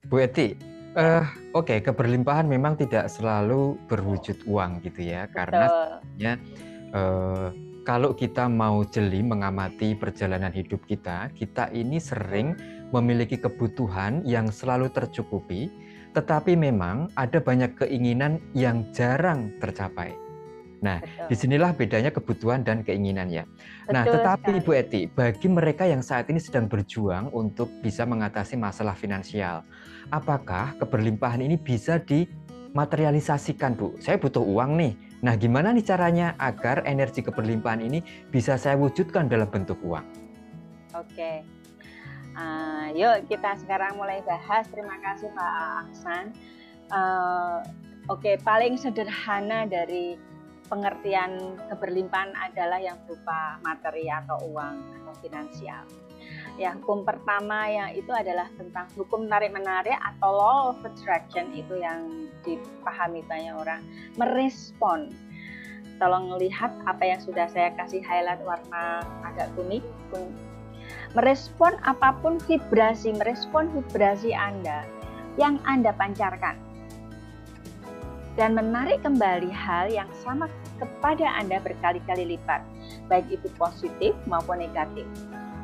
Bu Eti, Ya, oke, keberlimpahan memang tidak selalu berwujud uang gitu ya, karena betul. sebenarnya eh, kalau kita mau jeli mengamati perjalanan hidup kita, kita ini sering memiliki kebutuhan yang selalu tercukupi, tetapi memang ada banyak keinginan yang jarang tercapai. Nah, Betul. disinilah bedanya kebutuhan dan keinginan ya. Nah, Betul tetapi Bu sekali. Eti, bagi mereka yang saat ini sedang berjuang untuk bisa mengatasi masalah finansial, apakah keberlimpahan ini bisa dimaterialisasikan, Bu? Saya butuh uang nih. Nah, gimana nih caranya agar energi keberlimpahan ini bisa saya wujudkan dalam bentuk uang? Oke. Yuk kita sekarang mulai bahas. Terima kasih Pak Aksan. Uh, Oke, paling sederhana dari pengertian keberlimpahan adalah yang berupa materi atau uang atau finansial. Ya, hukum pertama yang itu adalah tentang hukum tarik-menarik atau law of attraction, itu yang dipahami banyak orang. Merespon. Tolong lihat apa yang sudah saya kasih highlight warna agak kuning. Merespon apapun vibrasi, merespon vibrasi Anda yang Anda pancarkan. Dan menarik kembali hal yang sama kepada Anda berkali-kali lipat, baik itu positif maupun negatif.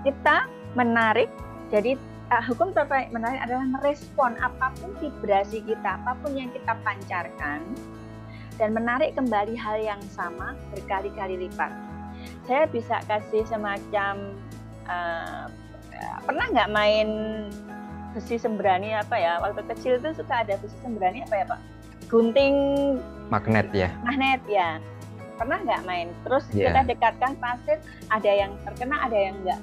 Kita menarik, jadi hukum tarik menarik adalah merespon apapun vibrasi kita, apapun yang kita pancarkan, dan menarik kembali hal yang sama berkali-kali lipat. Saya bisa kasih semacam, pernah nggak main besi sembrani apa ya? Waktu kecil tuh suka ada besi sembrani apa ya Pak? Gunting Magnet ya. magnet ya. Pernah nggak main? Terus kita dekatkan pasir, ada yang terkena, ada yang enggak.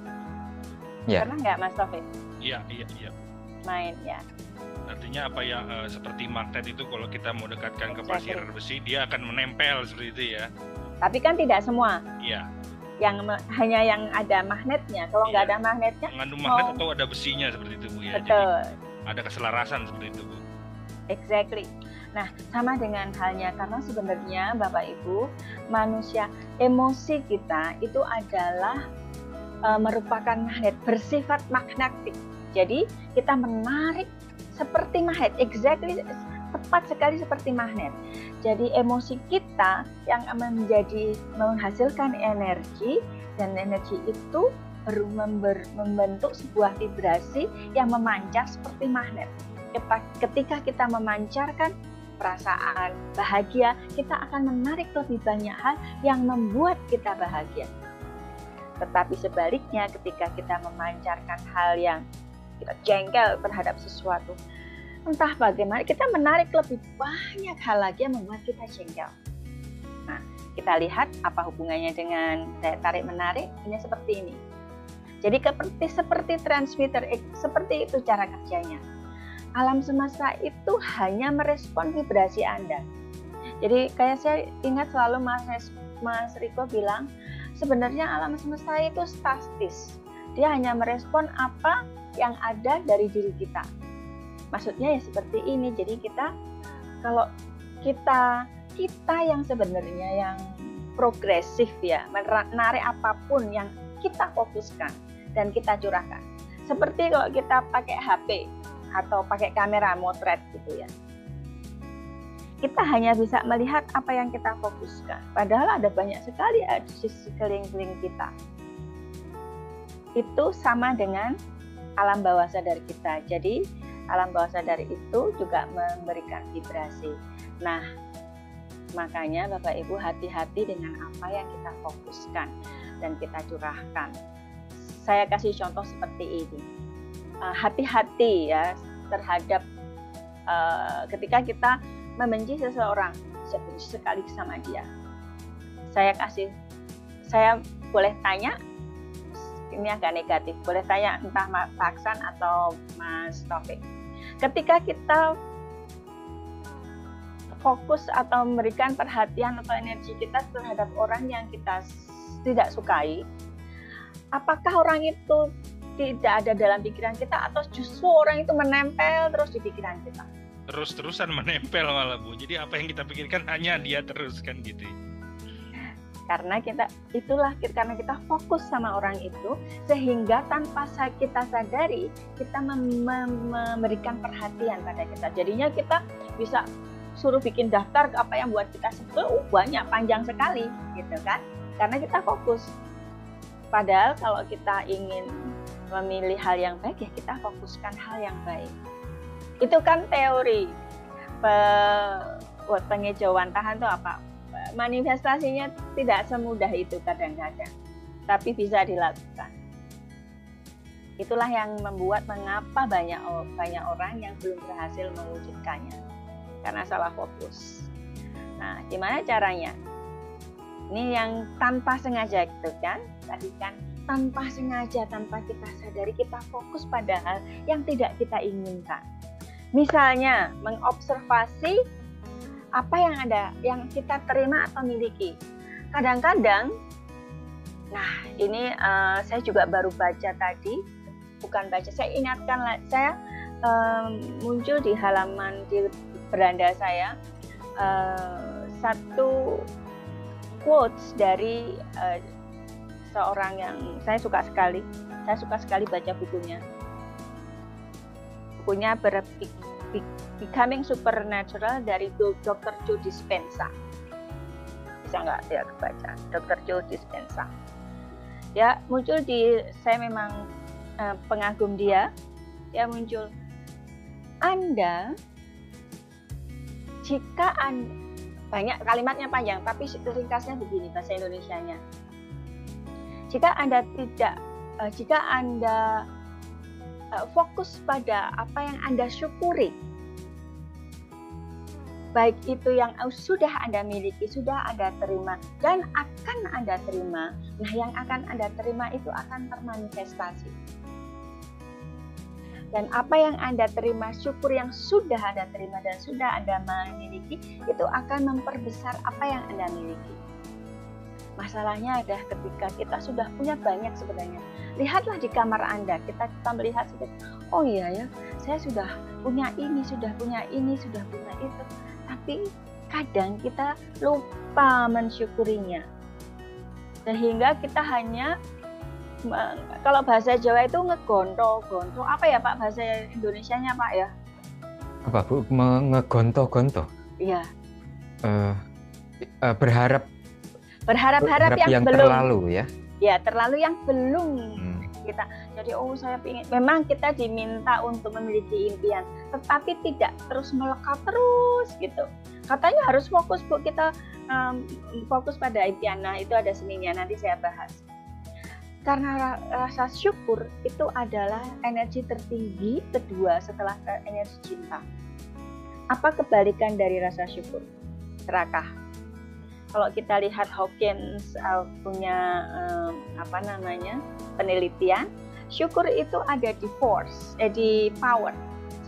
Pernah nggak Mas Taufik? Iya. Main ya. Artinya apa ya, seperti magnet itu kalau kita mau dekatkan ke pasir besi, dia akan menempel seperti itu ya. Tapi kan tidak semua. Iya. Hanya yang ada magnetnya. Kalau nggak ada magnetnya, mengandung magnet atau ada besinya seperti itu Bu ya. Betul. Jadi ada keselarasan seperti itu Bu. Exactly. Nah, sama dengan halnya, karena sebenarnya Bapak Ibu, manusia, emosi kita itu adalah merupakan magnet, bersifat magnetik. Jadi kita menarik seperti magnet, exactly, tepat sekali seperti magnet. Jadi emosi kita yang menghasilkan energi, dan energi itu membentuk sebuah vibrasi yang memancar seperti magnet. Ketika kita memancarkan perasaan bahagia, kita akan menarik lebih banyak hal yang membuat kita bahagia. Tetapi sebaliknya, ketika kita memancarkan hal yang kita jengkel terhadap sesuatu, entah bagaimana, kita menarik lebih banyak hal lagi yang membuat kita jengkel. Nah, kita lihat apa hubungannya dengan daya tarik menarik. Ini seperti ini. Jadi seperti transmitter, seperti itu cara kerjanya. Alam semesta itu hanya merespon vibrasi Anda. Jadi kayak saya ingat selalu Mas Riko bilang, sebenarnya alam semesta itu statis. Dia hanya merespon apa yang ada dari diri kita. Maksudnya ya seperti ini. Jadi kalau kita yang sebenarnya yang progresif ya, menarik apapun yang kita fokuskan dan kita curahkan. Seperti kalau kita pakai HP atau pakai kamera motret gitu ya. Kita hanya bisa melihat apa yang kita fokuskan. Padahal ada banyak sekali di sekeliling kita. Itu sama dengan alam bawah sadar kita. Jadi alam bawah sadar itu juga memberikan vibrasi. Nah, makanya Bapak Ibu hati-hati dengan apa yang kita fokuskan dan kita curahkan. Saya kasih contoh seperti ini. Hati-hati ya terhadap ketika kita membenci seseorang, saya benci sekali sama dia. Saya boleh tanya, ini agak negatif, boleh tanya entah Pak Aksan atau Mas Taufik. Ketika kita fokus atau memberikan perhatian atau energi kita terhadap orang yang kita tidak sukai, apakah orang itu tidak ada dalam pikiran kita, atau justru orang itu menempel terus di pikiran kita? Terus-terusan menempel malah Bu. Jadi apa yang kita pikirkan hanya dia terus kan gitu. Karena karena kita fokus sama orang itu, sehingga tanpa kita sadari kita memberikan perhatian pada kita. Jadinya kita bisa suruh bikin daftar apa yang buat kita sebel, banyak, panjang sekali gitu kan, karena kita fokus. Padahal kalau kita ingin memilih hal yang baik, ya kita fokuskan hal yang baik. Itu kan teori. Pengejauhan tahan itu apa? Manifestasinya tidak semudah itu kadang-kadang, tapi bisa dilakukan. Itulah yang membuat mengapa banyak orang yang belum berhasil mewujudkannya, karena salah fokus. Nah, gimana caranya? Ini yang tanpa sengaja gitu kan? Tadi kan tanpa sengaja, tanpa kita sadari, kita fokus pada hal yang tidak kita inginkan. Misalnya mengobservasi apa yang ada, yang kita terima atau miliki. Kadang-kadang, nah ini saya juga baru baca tadi, bukan baca, saya ingatkan, saya muncul di halaman di beranda saya satu quotes dari seorang yang saya suka sekali baca bukunya. Bukunya Becoming Supernatural dari Dr. Joe Dispenza. Bisa nggak ya kebaca? Dr. Joe Dispenza. Ya, muncul saya memang pengagum dia. Ya, muncul. Banyak kalimatnya panjang, tapi ringkasnya begini bahasa Indonesianya. Jika Anda fokus pada apa yang Anda syukuri, baik itu yang sudah Anda miliki, sudah Anda terima, dan akan Anda terima. Nah, yang akan Anda terima itu akan termanifestasi. Dan apa yang Anda terima, syukur yang sudah Anda terima dan sudah Anda miliki, itu akan memperbesar apa yang Anda miliki. Masalahnya adalah ketika kita sudah punya banyak sebenarnya. Lihatlah di kamar Anda, kita melihat, oh iya ya, saya sudah punya ini, sudah punya ini, sudah punya itu. Tapi kadang kita lupa mensyukurinya. Sehingga kita hanya, kalau bahasa Jawa itu ngegonto-gonto. Apa ya Pak bahasa Indonesianya Pak ya? Apa Bu? Ngegonto-gonto? Iya. Berharap yang belum terlalu ya? Ya, terlalu yang belum kita. Jadi saya ingin, memang kita diminta untuk memiliki impian, tetapi tidak terus melekat terus gitu. Katanya harus fokus Bu, kita fokus pada impian. Nah, itu ada seninya, nanti saya bahas. Karena rasa syukur itu adalah energi tertinggi kedua setelah energi cinta. Apa kebalikan dari rasa syukur? Serakah. Kalau kita lihat Hawkins punya penelitian, syukur itu ada di di power,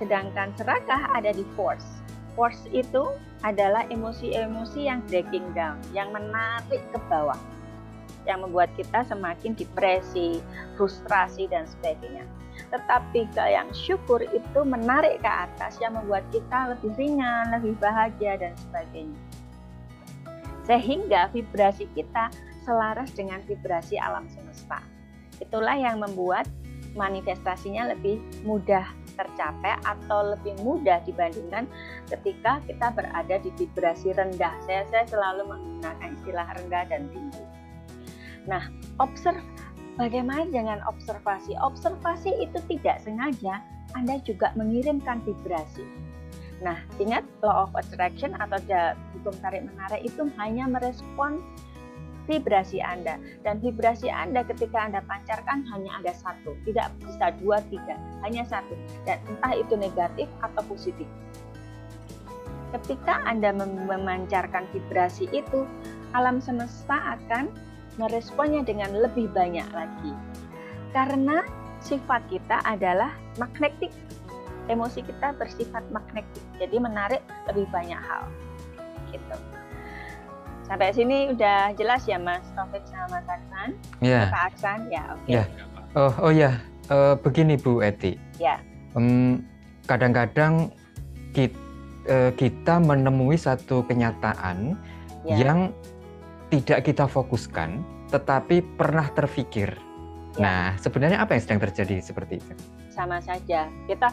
sedangkan serakah ada di force. Force itu adalah emosi-emosi yang dragging down, yang menarik ke bawah, yang membuat kita semakin depresi, frustrasi dan sebagainya. Tetapi yang syukur itu menarik ke atas, yang membuat kita lebih ringan, lebih bahagia dan sebagainya. Sehingga vibrasi kita selaras dengan vibrasi alam semesta. Itulah yang membuat manifestasinya lebih mudah tercapai atau lebih mudah dibandingkan ketika kita berada di vibrasi rendah. Saya selalu menggunakan istilah rendah dan tinggi. Nah, bagaimana dengan observasi? Observasi itu tidak sengaja Anda juga mengirimkan vibrasi. Nah, ingat law of attraction atau hukum tarik-menarik itu hanya merespon vibrasi Anda. Dan vibrasi Anda ketika Anda pancarkan hanya ada satu. Tidak bisa 2, 3, hanya satu. Dan entah itu negatif atau positif. Ketika Anda memancarkan vibrasi itu, alam semesta akan meresponnya dengan lebih banyak lagi. Karena sifat kita adalah magnetik. Emosi kita bersifat magnetik, jadi menarik lebih banyak hal. Gitu. Sampai sini udah jelas ya Mas Taufik sama Mas Aksan? Ya. Pak Aksan, ya oke. Ya. Begini Bu Eti. Ya. Kadang-kadang kita menemui satu kenyataan yang tidak kita fokuskan, tetapi pernah terfikir. Ya. Nah, sebenarnya apa yang sedang terjadi seperti itu? Sama saja. Kita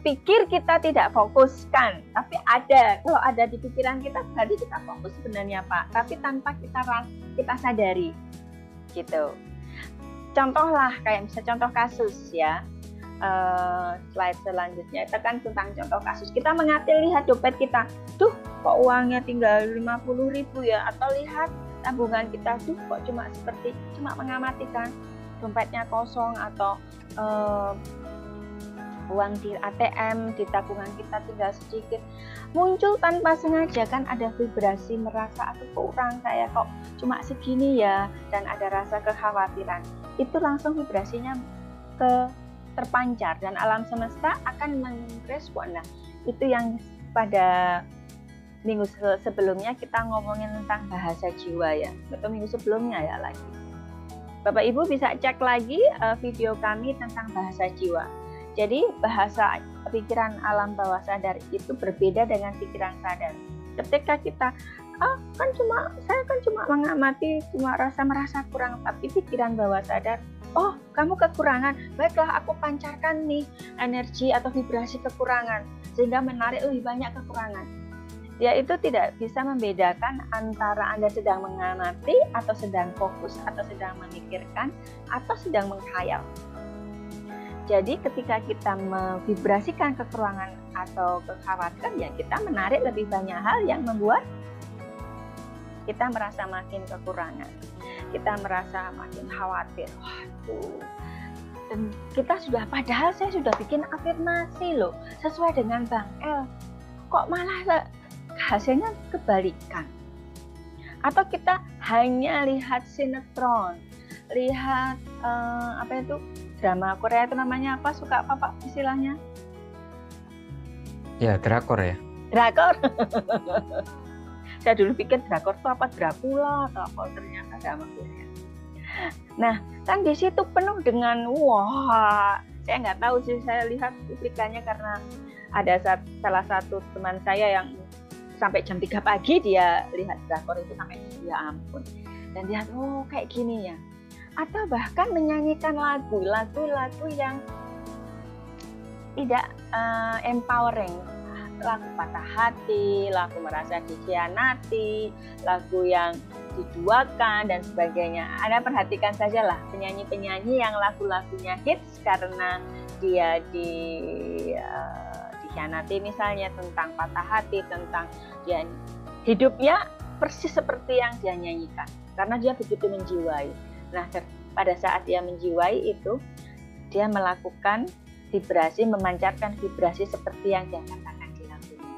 pikir kita tidak fokuskan, tapi ada. Kalau ada di pikiran kita, berarti kita fokus sebenarnya, Pak. Tapi tanpa kita sadari, gitu. Contohlah, kayak misalnya contoh kasus ya. Slide selanjutnya itu kan tentang contoh kasus. Kita lihat dompet kita, tuh kok uangnya tinggal 50.000 ya, atau lihat tabungan kita, tuh kok cuma mengamati kan, dompetnya kosong, atau uang di ATM di tabungan kita tinggal sedikit. Muncul tanpa sengaja kan ada vibrasi merasa aduh kurang, saya kok cuma segini ya, dan ada rasa kekhawatiran. Itu langsung vibrasinya terpancar dan alam semesta akan merespon. Nah, itu yang pada minggu sebelumnya kita ngomongin tentang bahasa jiwa ya, atau minggu sebelumnya ya lagi. Bapak Ibu bisa cek lagi video kami tentang bahasa jiwa. Jadi bahasa pikiran alam bawah sadar itu berbeda dengan pikiran sadar. Ketika kita saya kan cuma mengamati, cuma merasa kurang, tapi pikiran bawah sadar, oh kamu kekurangan, baiklah aku pancarkan nih energi atau vibrasi kekurangan sehingga menarik lebih banyak kekurangan. Dia itu tidak bisa membedakan antara Anda sedang mengamati atau sedang fokus atau sedang memikirkan atau sedang menghayal. Jadi ketika kita memvibrasikan kekurangan atau kekhawatiran, ya kita menarik lebih banyak hal yang membuat kita merasa makin kekurangan. Kita merasa makin khawatir. Waduh. Dan padahal saya sudah bikin afirmasi loh, sesuai dengan Bang El. Kok malah hasilnya kebalikan? Atau kita hanya lihat sinetron, lihat drama Korea itu namanya apa? Suka apa Pak istilahnya? Ya, drakor ya. Drakor. Saya dulu pikir drakor itu apa, Dracula atau apa, ternyata drama Korea. Nah, kan di situ penuh dengan saya nggak tahu sih, saya lihat cuplikannya karena ada salah satu teman saya yang sampai jam 3 pagi dia lihat drakor itu sampai, ya ampun. Dan dia kayak gini ya. Atau bahkan menyanyikan lagu yang tidak empowering, lagu patah hati, lagu merasa dikhianati, lagu yang diduakan dan sebagainya. Anda perhatikan sajalah penyanyi-penyanyi yang lagu-lagunya hits karena dia dikhianati misalnya, tentang patah hati, tentang dia hidupnya persis seperti yang dia nyanyikan karena dia begitu menjiwai. Nah, pada saat dia menjiwai itu, dia melakukan vibrasi, memancarkan vibrasi seperti yang dia katakan di lagunya.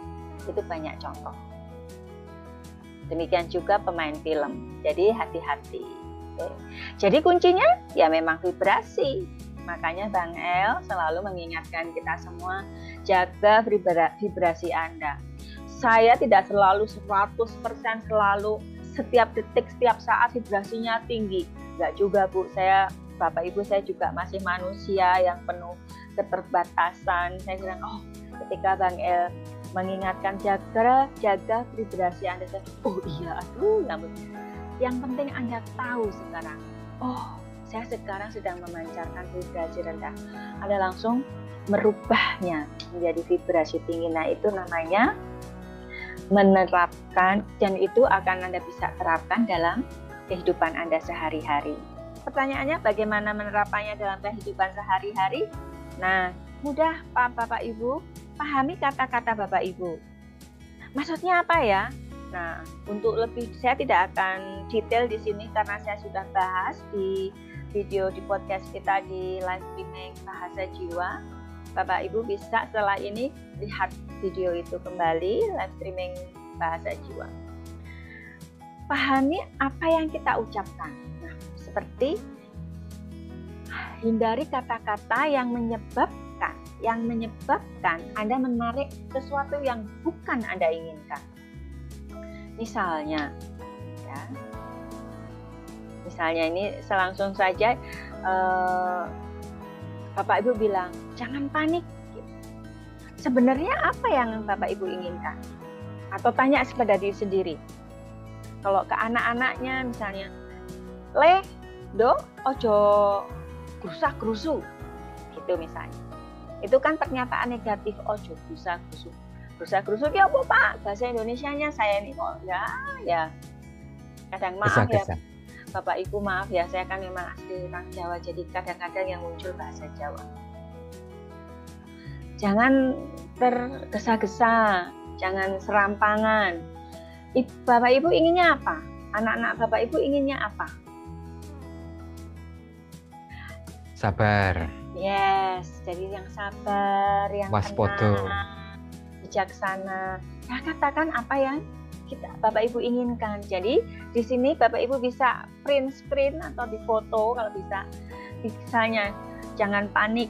Itu banyak contoh. Demikian juga pemain film. Jadi hati-hati. Jadi kuncinya ya memang vibrasi. Makanya Bang El selalu mengingatkan kita semua, jaga vibrasi Anda. Saya tidak selalu 100% selalu setiap detik, setiap saat vibrasinya tinggi. Enggak juga Bu, Bapak Ibu saya juga masih manusia yang penuh keterbatasan. Saya bilang, ketika Bang El mengingatkan jaga vibrasi Anda, saya, iya, yang penting Anda tahu sekarang, saya sekarang sedang memancarkan vibrasi rendah. Anda langsung merubahnya menjadi vibrasi tinggi. Nah, itu namanya menerapkan, dan itu akan Anda bisa terapkan dalam kehidupan Anda sehari-hari. Pertanyaannya, bagaimana menerapkannya dalam kehidupan sehari-hari? Nah, mudah Bapak Ibu, pahami kata-kata Bapak Ibu. Maksudnya apa ya? Nah, untuk lebih, saya tidak akan detail di sini karena saya sudah bahas di video di podcast kita di live streaming Bahasa Jiwa. Bapak Ibu bisa setelah ini lihat video itu kembali, live streaming Bahasa Jiwa. Pahami apa yang kita ucapkan. Nah, seperti hindari kata-kata yang menyebabkan Anda menarik sesuatu yang bukan Anda inginkan. Misalnya ini selangsung saja Bapak Ibu bilang, jangan panik. Sebenarnya apa yang Bapak Ibu inginkan? Atau tanya kepada diri sendiri, Kalau ke anak-anaknya misalnya, le, do, ojo grusak-grusu, gitu misalnya. Itu kan pernyataan negatif, ojo grusak-grusu. Grusak-grusu ki apa Pak? Bahasa Indonesianya saya ini kok ya kadang maaf ya Bapak Ibu, maaf ya, saya kan memang asli orang Jawa, jadi kadang-kadang yang muncul bahasa Jawa. Jangan tergesa-gesa, jangan serampangan. Bapak Ibu inginnya apa? Anak-anak Bapak Ibu inginnya apa? Sabar. Yes, jadi yang sabar, yang waspada, bijaksana. Nah, katakan apa yang Bapak Ibu inginkan. Jadi di sini Bapak Ibu bisa print screen atau di foto kalau bisa. Misalnya jangan panik.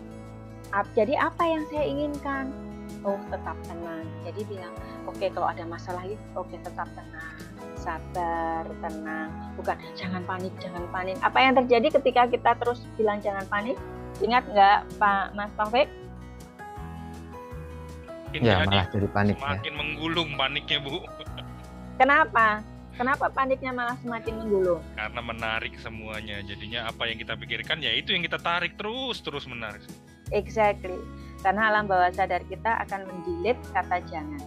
Jadi apa yang saya inginkan? Oh, tetap tenang. Jadi bilang, oke, kalau ada masalah itu, oke, tetap tenang, sabar, tenang. Bukan jangan panik, jangan panik. Apa yang terjadi ketika kita terus bilang jangan panik? Ingat nggak Pak Mas Taufik? Ya, malah jadi panik. Semakin menggulung paniknya, Bu. Kenapa? Kenapa paniknya malah semakin menggulung? Karena menarik semuanya. Jadinya apa yang kita pikirkan, ya itu yang kita tarik terus menarik. Exactly. Karena alam bawah sadar kita akan mendelete kata jangan.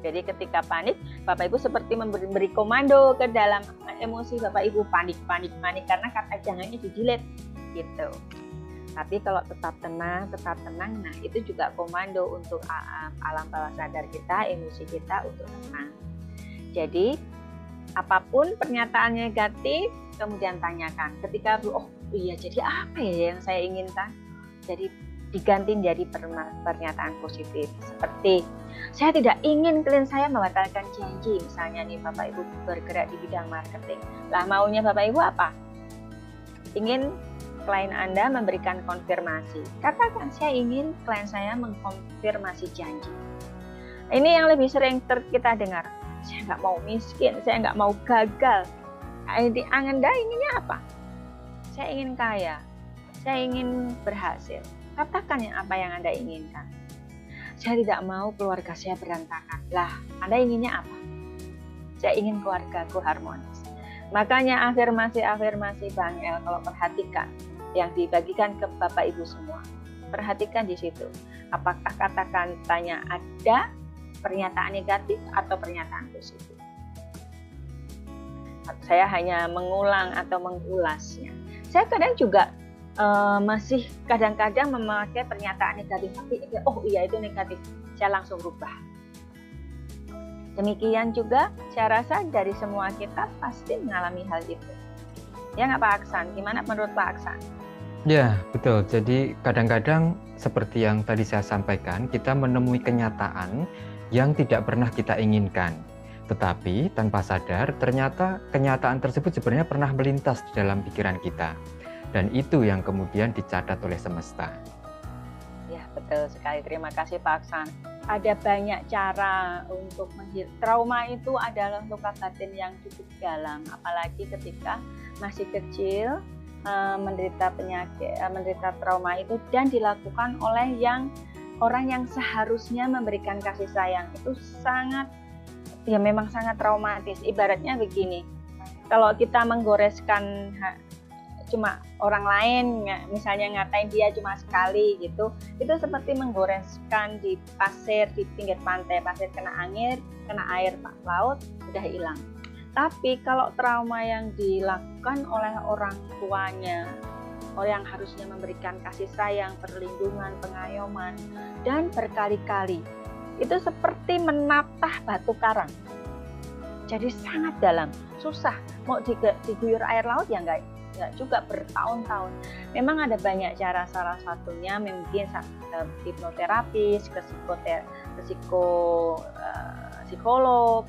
Jadi ketika panik, Bapak Ibu seperti memberi komando ke dalam emosi Bapak Ibu, panik karena kata jangannya di-delete gitu. Tapi kalau tetap tenang, nah itu juga komando untuk alam bawah sadar kita, emosi kita untuk tenang. Jadi apapun pernyataan negatif, kemudian tanyakan. Ketika oh iya, jadi apa ya yang saya inginkan? Jadi diganti jadi pernyataan positif. Seperti saya tidak ingin klien saya membatalkan janji. Misalnya nih Bapak Ibu bergerak di bidang marketing. Lah maunya Bapak Ibu apa? Ingin klien Anda memberikan konfirmasi. Katakan saya ingin klien saya mengkonfirmasi janji. Ini yang lebih sering kita dengar. Saya nggak mau miskin, saya nggak mau gagal. Anda inginnya apa? Saya ingin kaya, saya ingin berhasil. Katakan apa yang Anda inginkan. Saya tidak mau keluarga saya berantakan. Lah, Anda inginnya apa? Saya ingin keluargaku harmonis. Makanya afirmasi Bang El, kalau perhatikan yang dibagikan ke Bapak Ibu semua, perhatikan di situ. Apakah tanya ada pernyataan negatif atau pernyataan positif? Saya hanya mengulang atau mengulasnya. Saya kadang juga masih kadang-kadang memakai pernyataan negatif, tapi oh iya itu negatif, saya langsung rubah. Demikian juga saya rasa dari semua kita pasti mengalami hal itu. Ya nggak Pak Aksan? Gimana menurut Pak Aksan? Ya, betul. Jadi kadang-kadang seperti yang tadi saya sampaikan, kita menemui kenyataan yang tidak pernah kita inginkan. Tetapi tanpa sadar, ternyata kenyataan tersebut sebenarnya pernah melintas di dalam pikiran kita. Dan itu yang kemudian dicatat oleh semesta. Ya, betul sekali. Terima kasih Pak Aksan. Ada banyak cara untuk trauma itu adalah luka batin yang cukup dalam. Apalagi ketika masih kecil, menderita penyakit, menderita trauma itu dan dilakukan oleh orang yang seharusnya memberikan kasih sayang, itu sangat, ya memang sangat traumatis. Ibaratnya begini, kalau kita menggoreskan cuma orang lain, misalnya ngatain dia cuma sekali gitu, itu seperti menggoreskan di pasir di pinggir pantai, pasir kena angin, kena air laut, udah hilang. Tapi kalau trauma yang dilakukan oleh orang tuanya, orang yang harusnya memberikan kasih sayang, perlindungan, pengayoman, dan berkali-kali, itu seperti menatah batu karang. Jadi sangat dalam, susah. Mau diguyur air laut ya enggak juga, bertahun-tahun. Memang ada banyak cara, salah satunya mungkin hipnoterapis, ke psikolog,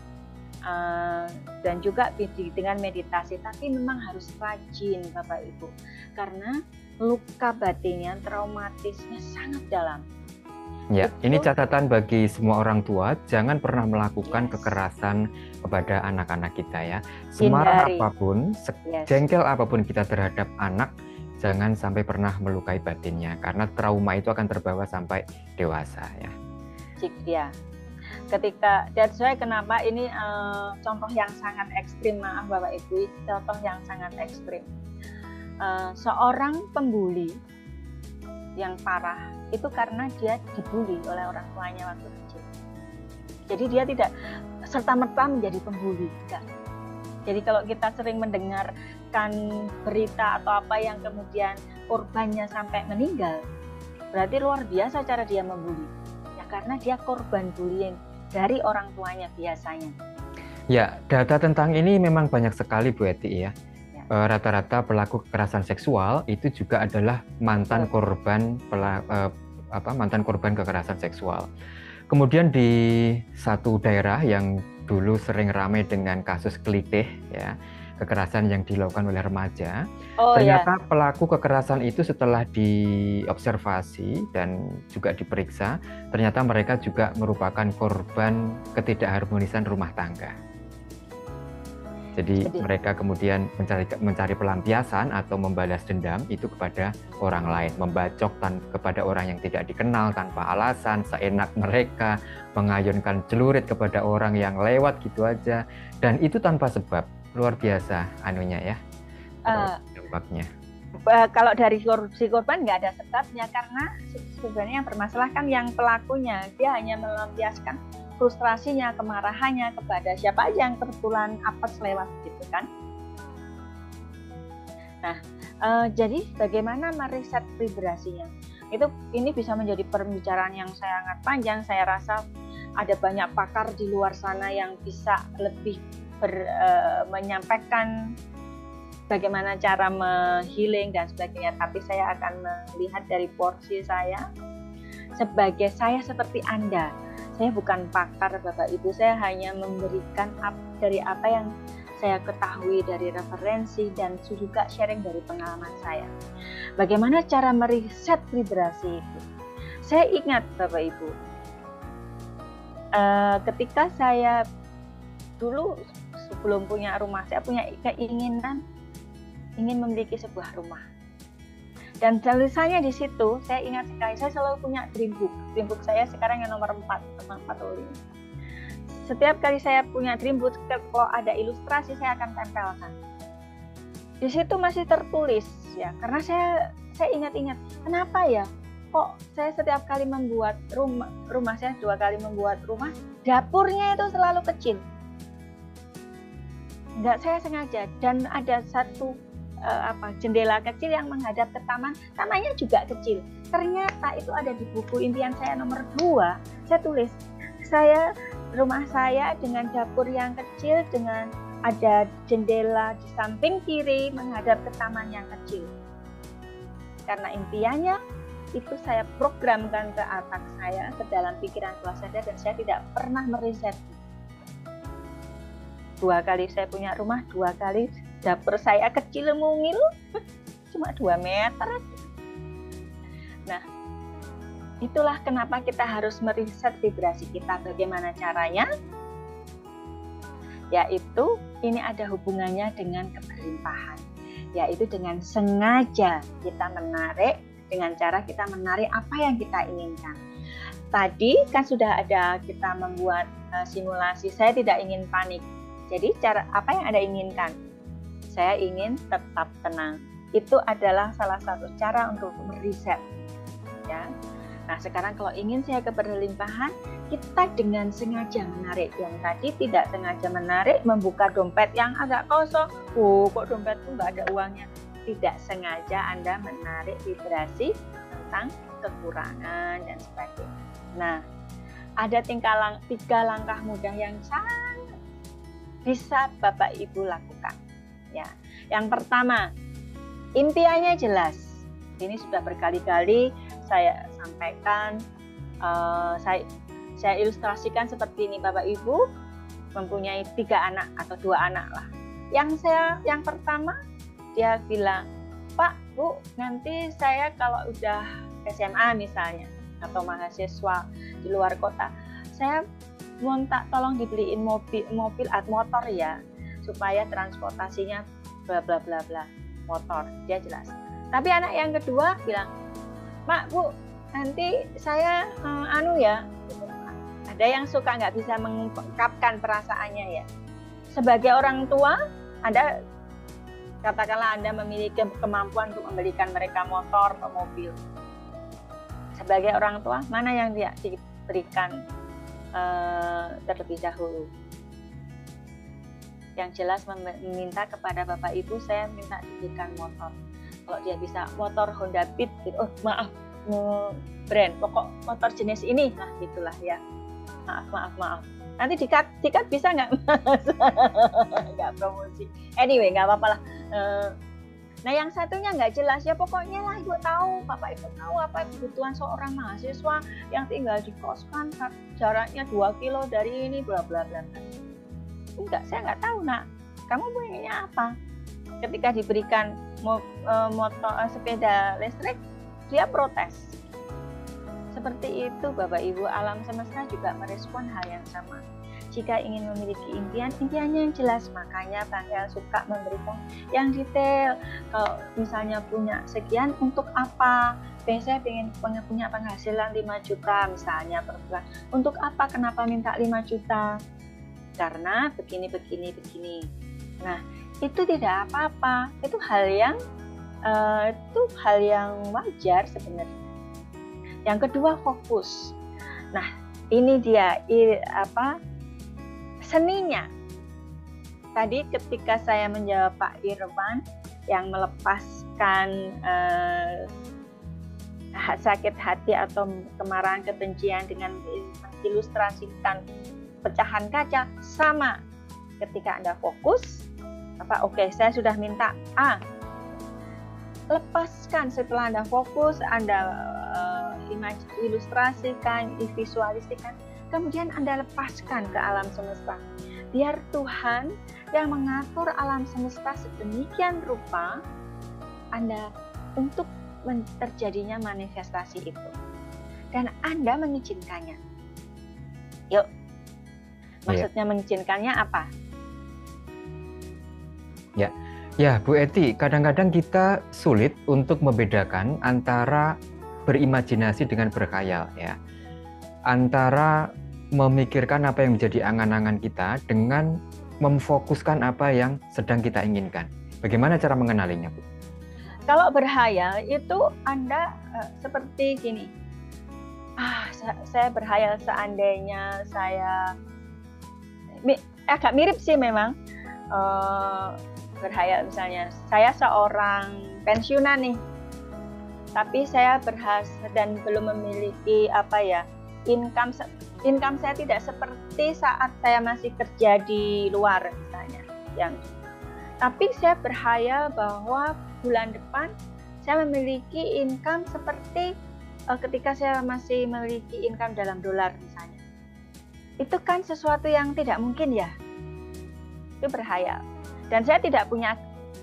dan juga dengan meditasi, tapi memang harus rajin Bapak Ibu, karena luka batinnya, traumatisnya sangat dalam. Ya, ini catatan bagi semua orang tua, jangan pernah melakukan kekerasan kepada anak-anak kita ya. Semarah apapun, sejengkel apapun kita terhadap anak, jangan sampai pernah melukai batinnya, karena trauma itu akan terbawa sampai dewasa ya. Ya. Ketika, that's why kenapa ini contoh yang sangat ekstrim, maaf Bapak Ibu, contoh yang sangat ekstrim. Seorang pembuli yang parah itu karena dia dibully oleh orang tuanya waktu kecil. Jadi dia tidak serta-merta menjadi pembuli, enggak. Jadi kalau kita sering mendengarkan berita atau apa yang kemudian korbannya sampai meninggal, berarti luar biasa cara dia membuli. Ya karena dia korban bullying dari orang tuanya biasanya. Ya, data tentang ini memang banyak sekali Bu Eti ya. Rata-rata pelaku kekerasan seksual itu juga adalah mantan korban kekerasan seksual. Kemudian di satu daerah yang dulu sering ramai dengan kasus kelitih ya, kekerasan yang dilakukan oleh remaja, ternyata pelaku kekerasan itu setelah diobservasi dan juga diperiksa, ternyata mereka juga merupakan korban ketidakharmonisan rumah tangga. Jadi mereka kemudian mencari pelampiasan atau membalas dendam itu kepada orang lain, membacok kepada orang yang tidak dikenal tanpa alasan, seenak mereka, mengayunkan celurit kepada orang yang lewat gitu aja, dan itu tanpa sebab. Luar biasa anunya ya, dampaknya. Kalau dari si korban nggak ada sebabnya, karena sebenarnya yang bermasalah kan yang pelakunya, dia hanya melampiaskan frustrasinya, kemarahannya kepada siapa aja yang kebetulan apes lewat gitu kan. Nah, jadi bagaimana meriset vibrasinya? Ini bisa menjadi pembicaraan yang sangat panjang. Saya rasa ada banyak pakar di luar sana yang bisa lebih menyampaikan bagaimana cara healing dan sebagainya. Tapi saya akan melihat dari porsi saya. Sebagai saya seperti Anda. Saya bukan pakar Bapak Ibu, saya hanya memberikan dari apa yang saya ketahui dari referensi dan juga sharing dari pengalaman saya. Bagaimana cara meriset vibrasi itu? Saya ingat Bapak Ibu, ketika saya dulu sebelum punya rumah, saya punya keinginan ingin memiliki sebuah rumah. Dan tulisannya di situ, saya ingat sekali, saya selalu punya dream book. Dream book saya sekarang yang nomor 4, nomor 45. Setiap kali saya punya dream book, kalau ada ilustrasi saya akan tempelkan. Di situ masih tertulis ya, karena saya ingat-ingat, kenapa ya? Kok saya setiap kali membuat rumah saya 2 kali membuat rumah, dapurnya itu selalu kecil. Enggak saya sengaja, dan ada satu jendela kecil yang menghadap ke tamannya juga kecil. Ternyata itu ada di buku impian saya nomor 2. Saya tulis, rumah saya dengan dapur yang kecil, dengan ada jendela di samping kiri menghadap ke taman yang kecil. Karena impiannya itu saya programkan ke otak saya, ke dalam pikiran bawah sadar, dan saya tidak pernah meriset. 2 kali saya punya rumah, 2 kali dapur saya kecil mungil, cuma 2 meter. Nah, itulah kenapa kita harus meriset vibrasi kita. Bagaimana caranya? Yaitu ini ada hubungannya dengan keberlimpahan. Yaitu dengan sengaja kita menarik, dengan cara kita menarik apa yang kita inginkan. Tadi kan sudah ada kita membuat simulasi, saya tidak ingin panik. Jadi cara apa yang Anda inginkan? Saya ingin tetap tenang. Itu adalah salah satu cara untuk meriset. Ya. Nah, sekarang kalau ingin saya keberlimpahan, kita dengan sengaja menarik. Yang tadi tidak sengaja menarik, membuka dompet yang agak kosong. Kok dompetku nggak ada uangnya? Tidak sengaja Anda menarik vibrasi tentang kekurangan dan sebagainya. Nah, ada 3 langkah mudah yang sangat bisa Bapak Ibu lakukan. Ya, yang pertama, impiannya jelas. Ini sudah berkali-kali saya sampaikan, saya ilustrasikan seperti ini. Bapak Ibu mempunyai 3 anak atau 2 anak lah. Yang pertama, dia bilang, Pak, Bu, nanti saya kalau udah SMA misalnya atau mahasiswa di luar kota, saya minta tolong dibeliin mobil atau motor ya, supaya transportasinya bla bla bla bla, motor, dia jelas. Tapi anak yang kedua bilang, Mak, Bu, nanti saya ada yang suka nggak bisa mengungkapkan perasaannya ya. Sebagai orang tua, Anda katakanlah Anda memiliki kemampuan untuk membelikan mereka motor atau mobil. Sebagai orang tua, mana yang dia diberikan terlebih dahulu? Yang jelas meminta kepada Bapak Ibu, saya minta diberikan motor. Kalau dia bisa motor Honda Beat, gitu, oh maaf, brand, pokok motor jenis ini, nah gitulah ya. Maaf. Nanti dikat bisa nggak? Nggak promosi. Anyway, nggak apa-apa lah. Nah yang satunya nggak jelas ya, pokoknya lah Ibu tahu, Bapak Ibu tahu apa kebutuhan seorang mahasiswa yang tinggal di kos kan jaraknya 2 kilo dari ini, bla bla bla. Enggak, saya nggak tahu nak. Kamu pengennya apa? Ketika diberikan motor sepeda listrik, dia protes. Seperti itu Bapak Ibu, alam semesta juga merespon hal yang sama. Jika ingin memiliki impian, impiannya yang jelas, makanya Bangkel suka memberikan yang detail. Kalau misalnya punya sekian, untuk apa? Saya pengen punya penghasilan 5 juta misalnya per bulan. Untuk apa? Kenapa minta 5 juta? Karena begini. Nah, itu tidak apa-apa. Itu hal yang wajar sebenarnya. Yang kedua, fokus. Nah, ini dia seninya. Tadi ketika saya menjawab Pak Irwan yang melepaskan sakit hati atau kemarahan, kebencian dengan mengilustrasikan pecahan kaca, sama ketika Anda fokus, oke, saya sudah minta A, lepaskan. Setelah Anda fokus, Anda ilustrasikan, visualisasikan, kemudian Anda lepaskan ke alam semesta. Biar Tuhan yang mengatur alam semesta sedemikian rupa Anda untuk terjadinya manifestasi itu, dan Anda mengizinkannya. Yuk, maksudnya mengizinkannya apa? Ya, Bu Eti, kadang-kadang kita sulit untuk membedakan antara berimajinasi dengan berkhayal, ya. Antara memikirkan apa yang menjadi angan-angan kita dengan memfokuskan apa yang sedang kita inginkan. Bagaimana cara mengenalinya, Bu? Kalau berhayal itu Anda seperti gini. Saya berhayal seandainya saya agak mirip sih memang. Berhayal misalnya saya seorang pensiunan nih, tapi saya berhasil dan belum memiliki income saya tidak seperti saat saya masih kerja di luar misalnya, tapi saya berhayal bahwa bulan depan saya memiliki income seperti ketika saya masih memiliki income dalam dolar misalnya. Itu kan sesuatu yang tidak mungkin ya. Itu berhayal. Dan saya tidak punya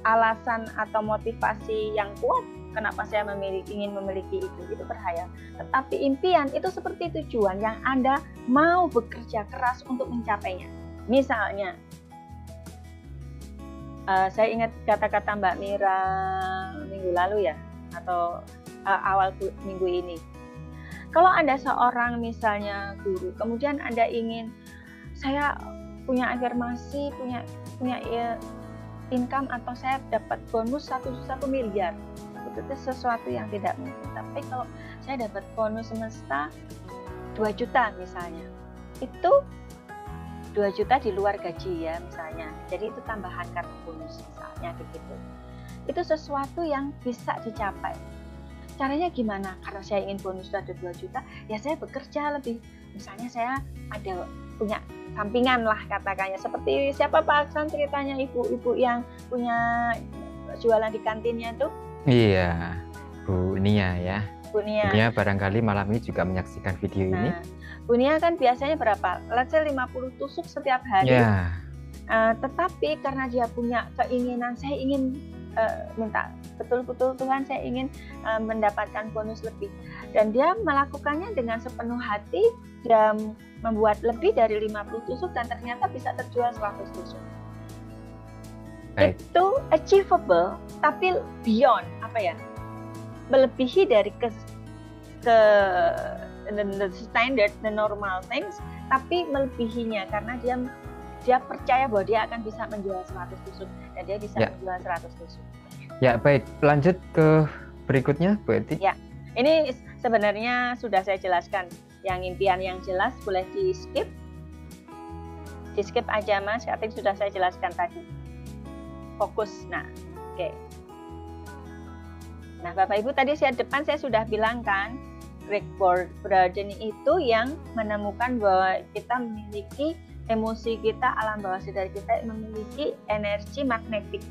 alasan atau motivasi yang kuat kenapa saya ingin memiliki itu berhayal. Tetapi impian itu seperti tujuan yang Anda mau bekerja keras untuk mencapainya. Misalnya, saya ingat kata-kata Mbak Mira minggu lalu ya, atau awal minggu ini. Kalau Anda seorang misalnya guru, kemudian Anda ingin, saya punya afirmasi, punya income atau saya dapat bonus 1 miliar. Itu sesuatu yang tidak mungkin. Tapi kalau saya dapat bonus semesta 2 juta misalnya, itu 2 juta di luar gaji ya misalnya. Jadi itu tambahan karena bonus misalnya begitu. Itu sesuatu yang bisa dicapai. Caranya gimana? Karena saya ingin bonus ada 2 juta, ya saya bekerja lebih. Misalnya saya ada punya sampingan lah katakannya. Seperti siapa Pak Aksan ceritanya ibu-ibu yang punya jualan di kantinnya tuh? Iya, Bu Nia ya. Bu Nia. Bu Nia barangkali malam ini juga menyaksikan video ini. Bu Nia kan biasanya berapa? Let's say 50 tusuk setiap hari. Yeah. Tetapi karena dia punya keinginan, saya ingin minta betul-betul Tuhan, saya ingin mendapatkan bonus lebih. Dan dia melakukannya dengan sepenuh hati, dia membuat lebih dari 50 tusuk dan ternyata bisa terjual 100 tusuk. Baik. Itu achievable, tapi beyond melebihi dari the standard, the normal things, tapi melebihinya karena dia percaya bahwa dia akan bisa menjual 100 tusuk dan dia bisa menjual 100 tusuk. Ya, baik. Lanjut ke berikutnya, Bu Eti. Ya, ini sebenarnya sudah saya jelaskan. Yang impian yang jelas boleh di skip aja Mas, artinya sudah saya jelaskan tadi. Fokus. Nah, oke. Nah, Bapak Ibu tadi depan saya sudah bilang kan, Greg Braden itu yang menemukan bahwa kita memiliki emosi kita, alam bawah sadar kita memiliki energi magnetik.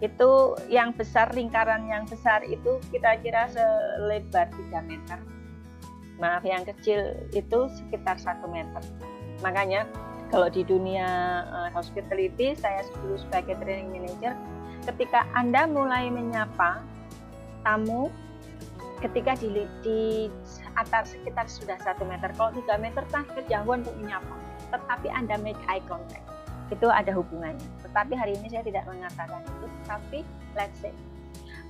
Itu yang besar, lingkaran yang besar itu kira-kira selebar 3 meter. Maaf, yang kecil itu sekitar 1 meter. Makanya kalau di dunia hospitality, saya dulu sebagai training manager, ketika Anda mulai menyapa tamu, ketika di atas sekitar sudah 1 meter, kalau 3 meter kan kejauhan untuk menyapa, tetapi Anda make eye contact, itu ada hubungannya. Tetapi hari ini saya tidak mengatakan itu, tapi let's say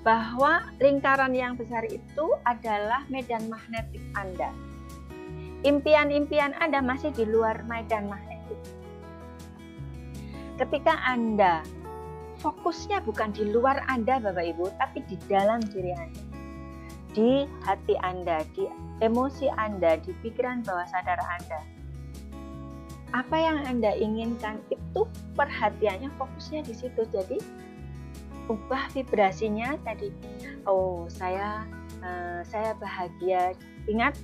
bahwa lingkaran yang besar itu adalah medan magnetik Anda. Impian-impian Anda masih di luar medan magnetik. Ketika Anda fokusnya bukan di luar Anda, Bapak Ibu, tapi di dalam diri Anda, di hati Anda, di emosi Anda, di pikiran bawah sadar Anda. Apa yang Anda inginkan itu perhatiannya, fokusnya di situ. Jadi ubah vibrasinya tadi. Oh, saya bahagia. Ingat,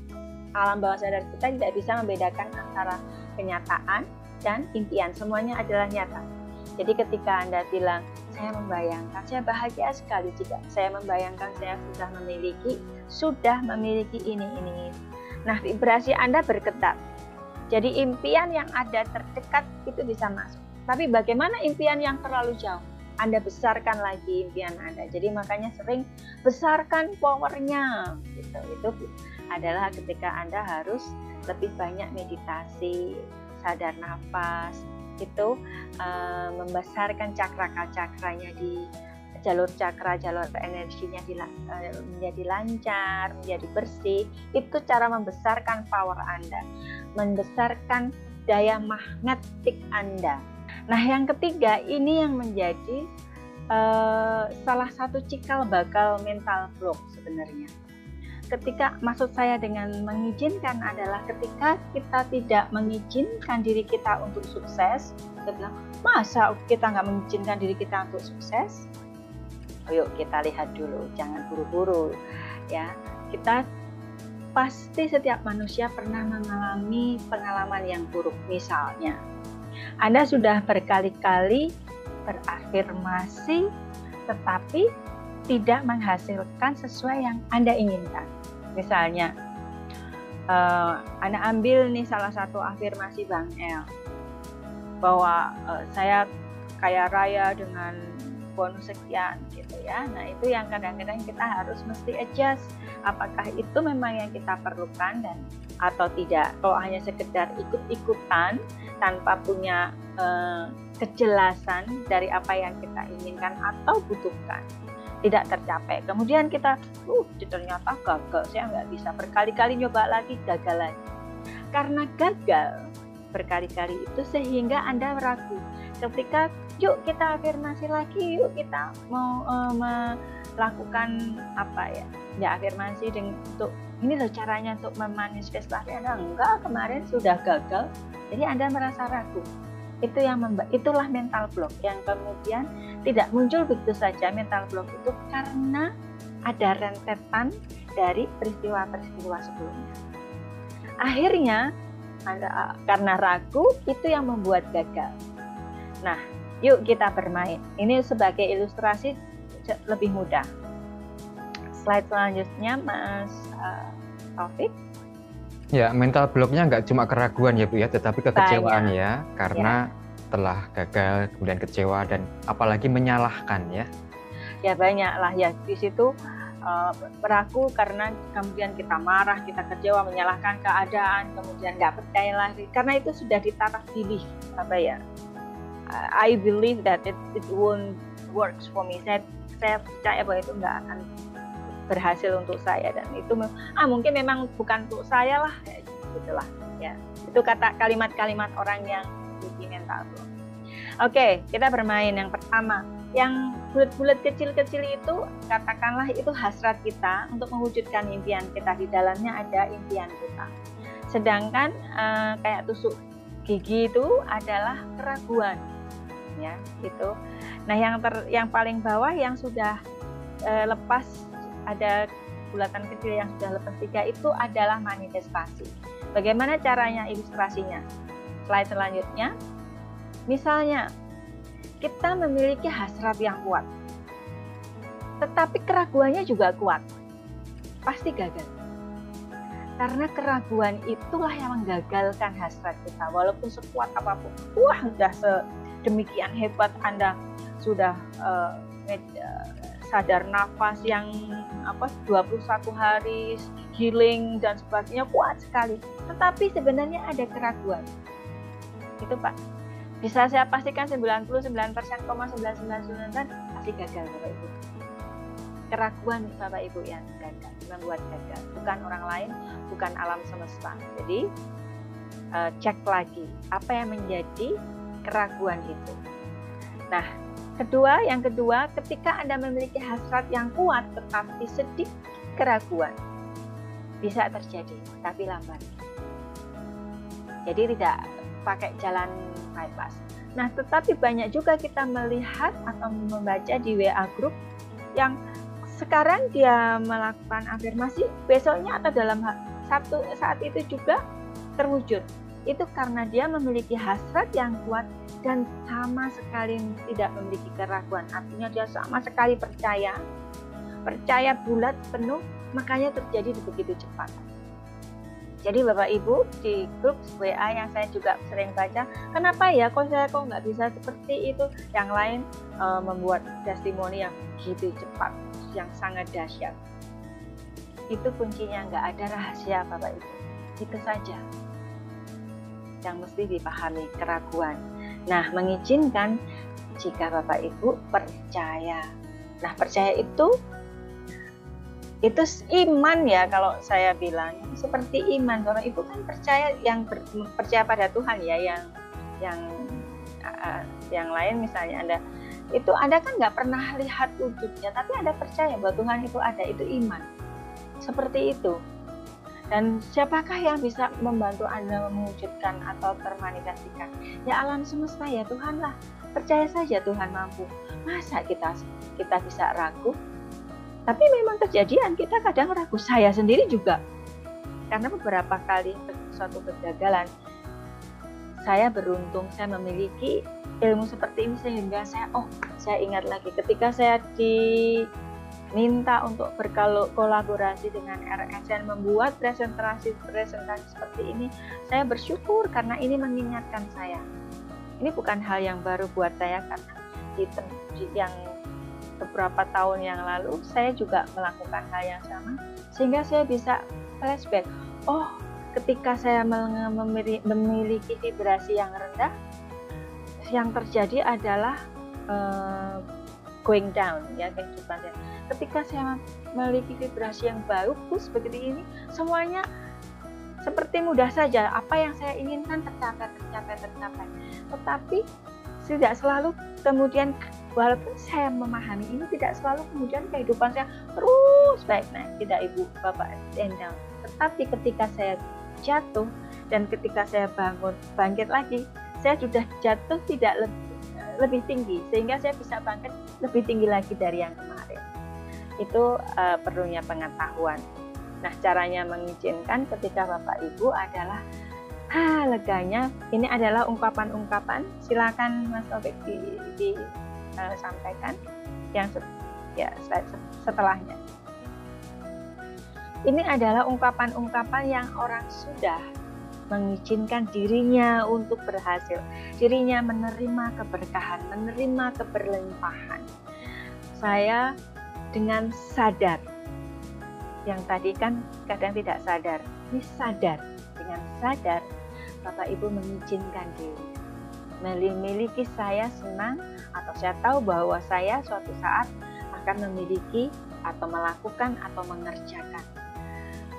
alam bawah sadar kita tidak bisa membedakan antara kenyataan dan impian. Semuanya adalah nyata. Jadi ketika Anda bilang, saya membayangkan, saya bahagia sekali jika saya membayangkan saya sudah memiliki ini. Nah, vibrasi Anda bergetar. Jadi impian yang ada terdekat itu bisa masuk. Tapi bagaimana impian yang terlalu jauh? Anda besarkan lagi impian Anda. Jadi makanya sering besarkan powernya. Gitu. Itu adalah ketika Anda harus lebih banyak meditasi, sadar nafas, itu membesarkan cakra-cakranya di jalur energinya menjadi lancar, menjadi bersih. Itu cara membesarkan power Anda, membesarkan daya magnetik Anda. Nah, yang ketiga ini yang menjadi salah satu cikal bakal mental block sebenarnya. Maksud saya dengan mengizinkan adalah ketika kita tidak mengizinkan diri kita untuk sukses. Kita bilang, masa kita nggak mengizinkan diri kita untuk sukses? Yuk kita lihat dulu, jangan buru-buru ya. Kita pasti setiap manusia pernah mengalami pengalaman yang buruk. Misalnya, Anda sudah berkali-kali berafirmasi tetapi tidak menghasilkan sesuai yang Anda inginkan. Misalnya, Anda ambil nih salah satu afirmasi Bang El, bahwa saya kaya raya dengan bonus sekian gitu ya. Nah, itu yang kadang-kadang kita harus mesti adjust. Apakah itu memang yang kita perlukan dan atau tidak. Kalau hanya sekedar ikut-ikutan tanpa punya kejelasan dari apa yang kita inginkan atau butuhkan, tidak tercapai. Kemudian kita, ternyata gagal, saya nggak bisa. Berkali-kali nyoba lagi, gagal lagi. Karena gagal berkali-kali itu sehingga Anda ragu. Ketika yuk kita afirmasi lagi, yuk kita mau melakukan afirmasi untuk ini loh caranya untuk memanifestasi Anda. Enggak, kemarin sudah gagal, jadi Anda merasa ragu. Itulah mental block yang kemudian tidak muncul begitu saja. Mental block itu karena ada rentetan dari peristiwa-peristiwa sebelumnya. Akhirnya Anda karena ragu itu yang membuat gagal. Nah, yuk kita bermain. Ini sebagai ilustrasi lebih mudah. Slide selanjutnya, Mas Taufik. Ya, mental blocknya nggak cuma keraguan ya Bu ya, tetapi kekecewaan ya, karena telah gagal, kemudian kecewa dan apalagi menyalahkan ya. Ya banyak lah ya di situ ragu karena kemudian kita marah, kita kecewa, menyalahkan keadaan, kemudian nggak percaya lagi karena itu sudah ditaraf belief I believe that it won't works for me. Saya percaya bahwa itu nggak akan berhasil untuk saya, dan itu mungkin memang bukan untuk saya lah, ya, gitulah ya. Itu kalimat-kalimat orang yang memiliki mental block. Oke, kita bermain. Yang pertama, yang bulat-bulat kecil-kecil itu, katakanlah itu hasrat kita untuk mewujudkan impian kita. Di dalamnya ada impian kita. Sedangkan kayak tusuk gigi itu adalah keraguan, ya gitu. Nah, yang paling bawah yang sudah lepas, ada bulatan kecil yang sudah lepas 3 itu adalah manifestasi. Bagaimana caranya, ilustrasinya? Slide selanjutnya. Misalnya, kita memiliki hasrat yang kuat, tetapi keraguannya juga kuat, pasti gagal. Karena keraguan itulah yang menggagalkan hasrat kita. Walaupun sekuat apapun, wah sudah sedemikian hebat Anda, sudah sadar nafas yang 21 hari healing dan sebagainya, kuat sekali. Tetapi sebenarnya ada keraguan. Itu Pak. Bisa saya pastikan 99,999% pasti gagal Bapak Ibu. Keraguan Bapak Ibu yang gagal, membuat gagal, bukan orang lain, bukan alam semesta. Jadi cek lagi apa yang menjadi keraguan itu. Nah, yang kedua, ketika Anda memiliki hasrat yang kuat tetapi sedikit keraguan, bisa terjadi, tapi lambat. Jadi tidak pakai jalan bypass. Nah, tetapi banyak juga kita melihat atau membaca di WA group yang sekarang dia melakukan afirmasi, besoknya atau dalam saat itu juga terwujud. Itu karena dia memiliki hasrat yang kuat dan sama sekali tidak memiliki keraguan. Artinya dia sama sekali percaya bulat, penuh, makanya terjadi begitu cepat. Jadi Bapak Ibu, di grup WA yang saya juga sering baca, kenapa ya kok nggak bisa seperti itu? Yang lain membuat testimoni yang gitu cepat, yang sangat dahsyat. Itu kuncinya, nggak ada rahasia Bapak Ibu. Itu saja yang mesti dipahami, keraguan. Nah, mengizinkan jika Bapak Ibu percaya. Nah, percaya itu iman ya, kalau saya bilang seperti iman. Kalau Ibu kan percaya percaya pada Tuhan ya, yang lain misalnya Anda kan nggak pernah lihat wujudnya, tapi Anda percaya bahwa Tuhan itu ada, itu iman. Seperti itu. Dan siapakah yang bisa membantu Anda mewujudkan atau termanifestasikan? Ya alam semesta, ya Tuhan lah. Percaya saja Tuhan mampu. Masa kita bisa ragu? Tapi memang kejadian kita kadang ragu, saya sendiri juga. Karena beberapa kali suatu kegagalan, saya beruntung saya memiliki ilmu seperti ini, sehingga saya ingat lagi ketika saya diminta untuk berkolaborasi dengan RSN membuat presentasi seperti ini, saya bersyukur karena ini mengingatkan saya. Ini bukan hal yang baru buat saya, karena yang beberapa tahun yang lalu saya juga melakukan hal yang sama, sehingga saya bisa flashback. Oh, ketika saya memiliki vibrasi yang rendah, yang terjadi adalah going down ya kehidupan saya. Ketika saya memiliki vibrasi yang bagus seperti ini, semuanya seperti mudah saja. Apa yang saya inginkan tercapai. Tetapi tidak selalu kemudian, walaupun saya memahami ini, tidak selalu kemudian kehidupan saya terus baik. Nah, tidak Ibu Bapak down. Tetapi ketika saya jatuh dan ketika saya bangkit lagi, saya sudah jatuh tidak lebih tinggi, sehingga saya bisa bangkit lebih tinggi lagi dari yang kemarin. Itu perlunya pengetahuan. Nah, caranya mengizinkan ketika Bapak Ibu adalah leganya. Ini adalah ungkapan-ungkapan. Silakan Mas Taufik disampaikan yang setelahnya. Ini adalah ungkapan-ungkapan yang orang sudah mengizinkan dirinya untuk berhasil, dirinya menerima keberkahan, menerima keberlimpahan. Saya dengan sadar, yang tadi kan kadang tidak sadar, ini sadar. Dengan sadar, Bapak Ibu mengizinkan diri. Memiliki saya senang, atau saya tahu bahwa saya suatu saat akan memiliki atau melakukan atau mengerjakan.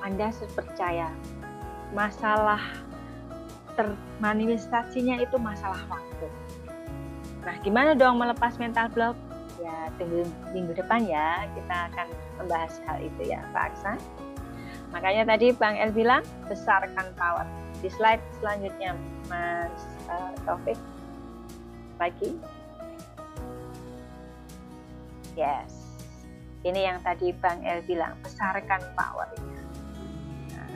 Anda percaya masalah termanifestasinya itu masalah waktu. Nah, gimana dong melepas mental block? Ya, tunggu minggu depan ya, kita akan membahas hal itu ya, Pak Aksan. Makanya tadi Bang El bilang, besarkan power. Di slide selanjutnya, Mas Taufik. Lagi. Yes. Ini yang tadi Bang El bilang, besarkan powernya. Nah,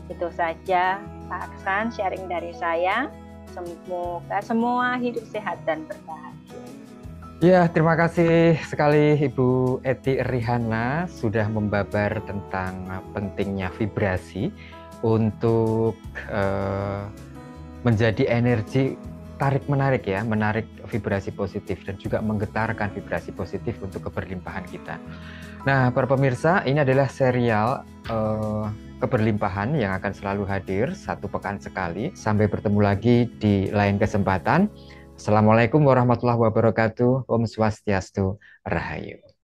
itu saja Pak Aksan, sharing dari saya. Semoga semua hidup sehat dan berbahagia. Ya, terima kasih sekali Ibu Eti Rihana sudah membabar tentang pentingnya vibrasi untuk menjadi energi tarik-menarik ya, menarik vibrasi positif dan juga menggetarkan vibrasi positif untuk keberlimpahan kita. Nah, para pemirsa, ini adalah serial keberlimpahan yang akan selalu hadir 1 pekan sekali. Sampai bertemu lagi di lain kesempatan. Assalamualaikum warahmatullahi wabarakatuh. Om Swastiastu. Rahayu.